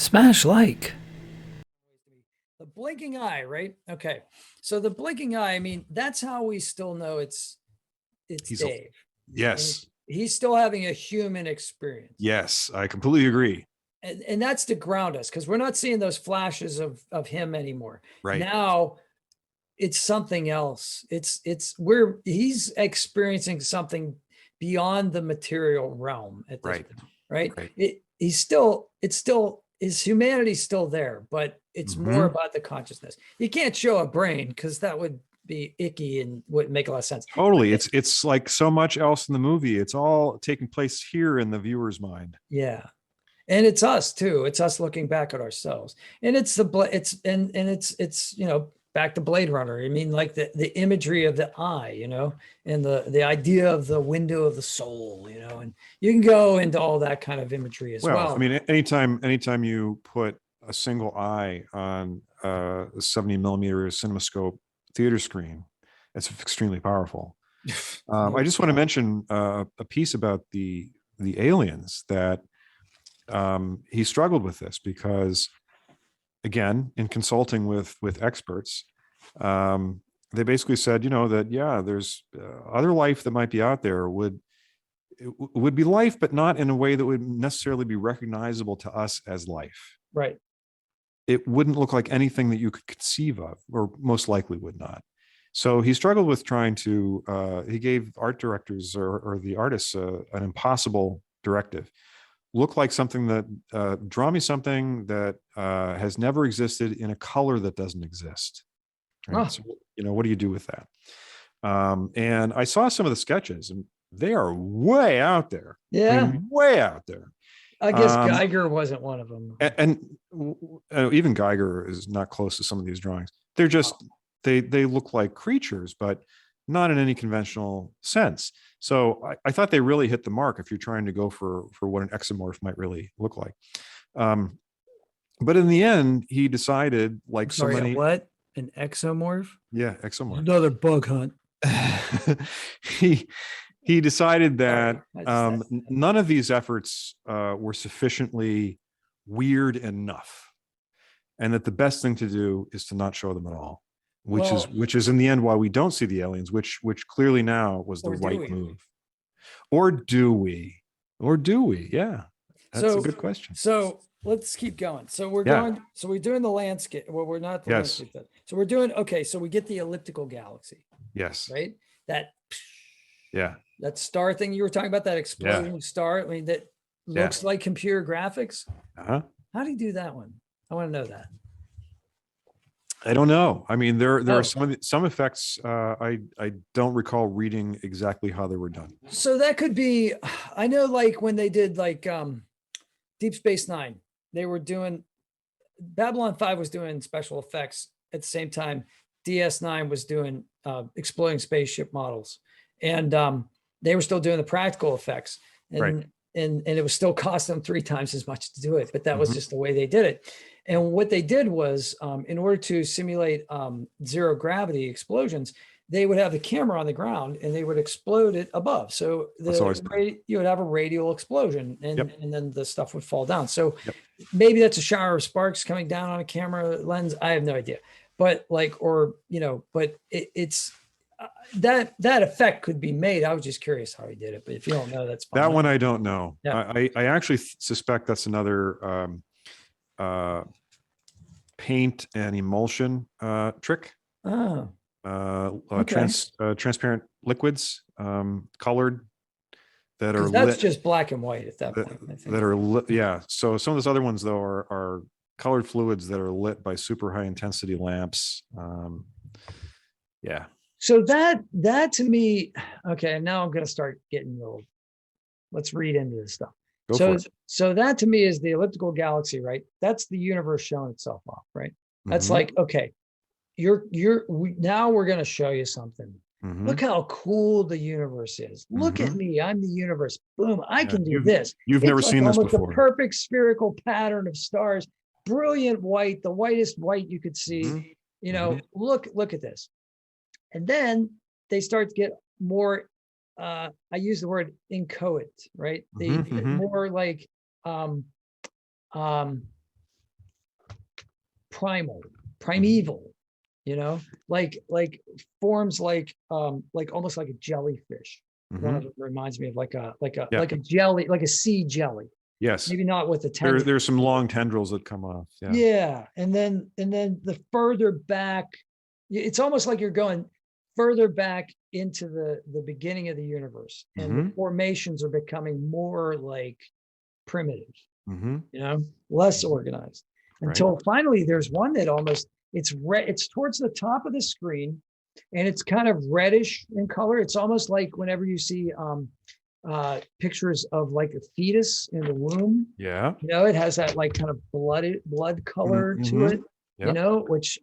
Smash like. The blinking eye, right? Okay. So the blinking eye, I mean, that's how we still know it's He's a Dave. And yes, he's still having a human experience. yes, I completely agree. And that's to ground us because we're not seeing those flashes of him anymore. Right, Now it's something else. He's experiencing something beyond the material realm at this right, point, right? right. It's still his humanity's still there, but it's more Hmm. about the consciousness. You can't show a brain because that would be icky and wouldn't make a lot of sense. But Totally. It's like so much else in the movie. It's all taking place here in the viewer's mind. yeah, and it's us too. It's us looking back at ourselves, and it's the it's and it's back to Blade Runner. I mean, like the imagery of the eye, and the idea of the window of the soul, and you can go into all that kind of imagery as Well, I well. mean, anytime you put a single eye on a 70 millimeter CinemaScope theater screen, it's extremely powerful. I No just want to doubt. mention a piece about the aliens that he struggled with this because, again, in consulting with experts, they basically said, that yeah, there's other life that might be out there would be life, but not in a way that would necessarily be recognizable to us as life. Right. It wouldn't look like anything that you could conceive of, or most likely would not. So he struggled with trying to, he gave art directors or the artists an impossible directive. Look like something that, draw me something that has never existed in a color that doesn't exist. Right. Oh, So, what do you do with that? And I saw some of the sketches and they are way out there. I yeah. mean, way out there. I guess Um, Geiger wasn't one of them. and even Geiger is not close to some of these drawings. They're Oh, just they look like creatures, but not in any conventional sense. So I thought they really hit the mark if you're trying to go for what an exomorph might really look like. Um, but in the end, he decided, I'm like so sorry. many, What? An exomorph? yeah, exomorph. Another bug hunt. he he decided Sorry. that That's none of these efforts were sufficiently weird enough, and that the best thing to do is to not show them at all, which is well, which is in the end why we don't see the aliens, which clearly now was the or do right we? move. Or do we? Or do we? Yeah, that's a So, good question. so let's keep going. So we're Yeah. going, so we're doing the landscape. Well, we're not the Yes. landscape. So we're doing, okay. So we get the elliptical galaxy, Yes. right? That, Yeah. that star thing you were talking about, that Yeah. exploding star. I mean, that Yeah. looks like computer graphics. Uh-huh. How do you do that one? I want to know that. I don't know. I mean, there are Oh, some effects. I don't recall reading exactly how they were done. so that could be, I know like when they did like Deep Space Nine, they were doing, Babylon 5 was doing special effects at the same time. DS9 was doing exploding spaceship models, and they were still doing the practical effects, Right. and it was still costing them 3 times as much to do it. But that was Hmm. just the way they did it. And what they did was, in order to simulate zero gravity explosions, they would have the camera on the ground and they would explode it above. So That's always good. you would have a radial explosion, and Yep. and then the stuff would fall down. So Yep. maybe that's a shower of sparks coming down on a camera lens. I have no idea, but like, or but it's that effect could be made. I was just curious how he did it, but if you don't know, that's That fine. one I don't know. Yeah. I actually suspect that's another uh, paint and emulsion trick. Oh, okay. Transparent liquids, colored, that are Because that's lit, just black and white at that point, I think. that are lit. Yeah. So some of those other ones though are colored fluids that are lit by super high intensity lamps. Yeah. So that to me, okay, now I'm gonna start getting a little, let's read into this stuff. Go So for it. so that to me is the elliptical galaxy, right? That's the universe showing itself off, right? That's Hmm. like, okay, now we're going to show you something. Hmm. Look how cool the universe is. Look at Hmm. me. I'm the universe. Boom. I Yeah. can do this. You've never It's like seen this almost a before. perfect spherical pattern of stars, brilliant white, the whitest white you could see. Hmm. Hmm. Look at this. And then they start to get more, I use the word inchoate, right? They Hmm. get Hmm. more like, um, um, primeval, you know, like forms like almost like a jellyfish. One of it reminds me of like a jelly, like a sea jelly. Yes. Maybe not with the tendrils. There's some long tendrils that come off. Yeah. Yeah. And then the further back, it's almost like you're going further back into the beginning of the universe, and the formations are becoming more like primitive, you know, less organized, until finally there's one that almost, it's towards the top of the screen, and it's kind of reddish in color. It's almost like whenever you see pictures of like a fetus in the womb, Yeah. you know, it has that like kind of blood color to it, you know, which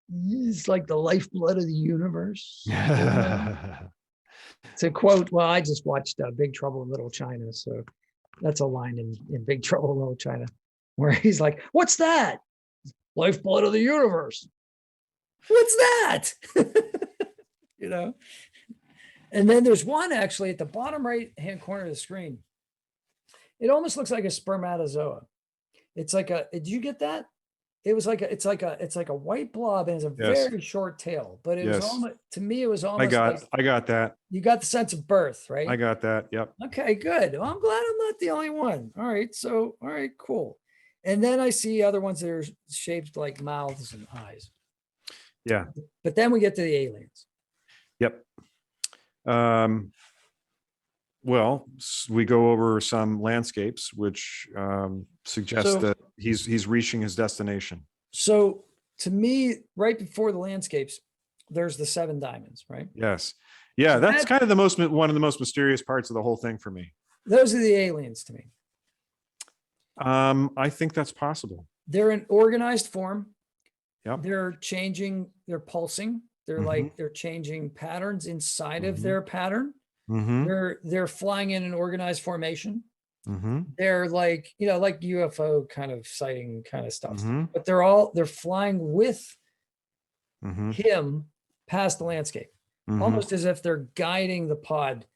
it's like the lifeblood of the universe. You know? To quote, well, I just watched Big Trouble in Little China, so that's a line in Big Trouble in Little China, where he's like, "What's that? Lifeblood of the universe. What's that?" You know. And then there's one actually at the bottom right hand corner of the screen. It almost looks like a spermatozoa. It's like a. Did you get that? It was like it's like a white blob, and it's a very short tail. But it was almost, to me, it was almost. I got that. You got the sense of birth, right? I got that. Yep. Okay, good. Well, I'm glad I'm not the only one. All right, so all right, cool. And then I see other ones that are shaped like mouths and eyes. Yeah. But then we get to the aliens. Yep. Well, we go over some landscapes, which suggest that he's reaching his destination. So to me, right before the landscapes, there's the 7 diamonds, right? Yes. Yeah, so that's kind of one of the most mysterious parts of the whole thing for me. Those are the aliens to me. I think that's possible. They're in organized form. Yep. They're changing, they're pulsing. They're like, they're changing patterns inside of their pattern. They're flying in an organized formation. They're like, you know, like UFO kind of sighting kind of stuff, but they're flying with him past the landscape, almost as if they're guiding the pod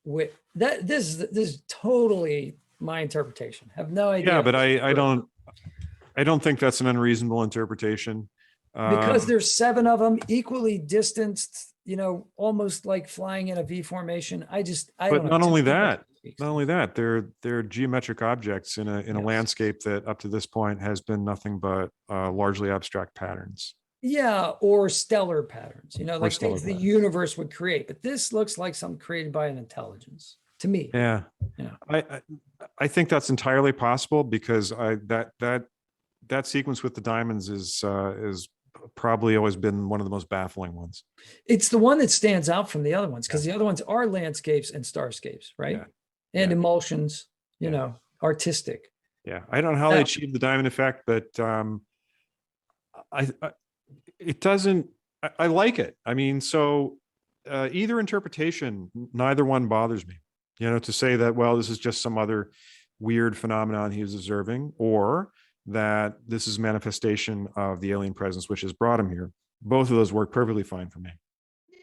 with that. This is totally my interpretation. I have no idea. Yeah, but I don't think that's an unreasonable interpretation. Because there's 7 of them equally distanced, you know, almost like flying in a V formation. I don't know. Not only that, they're geometric objects in a landscape that up to this point has been nothing but largely abstract patterns. Yeah, or stellar patterns, you know, like things the universe would create. But this looks like something created by an intelligence to me. Yeah. I think that's entirely possible, because that sequence with the diamonds is probably always been one of the most baffling ones. It's the one that stands out from the other ones, because the other ones are landscapes and starscapes, right? Yeah. And emulsions, you know, artistic. Yeah, I don't know how they achieved the diamond effect, but it doesn't. I like it. I mean, so either interpretation, neither one bothers me. You know, to say that, well, this is just some other weird phenomenon he was observing, or that this is manifestation of the alien presence which has brought him here. Both of those work perfectly fine for me.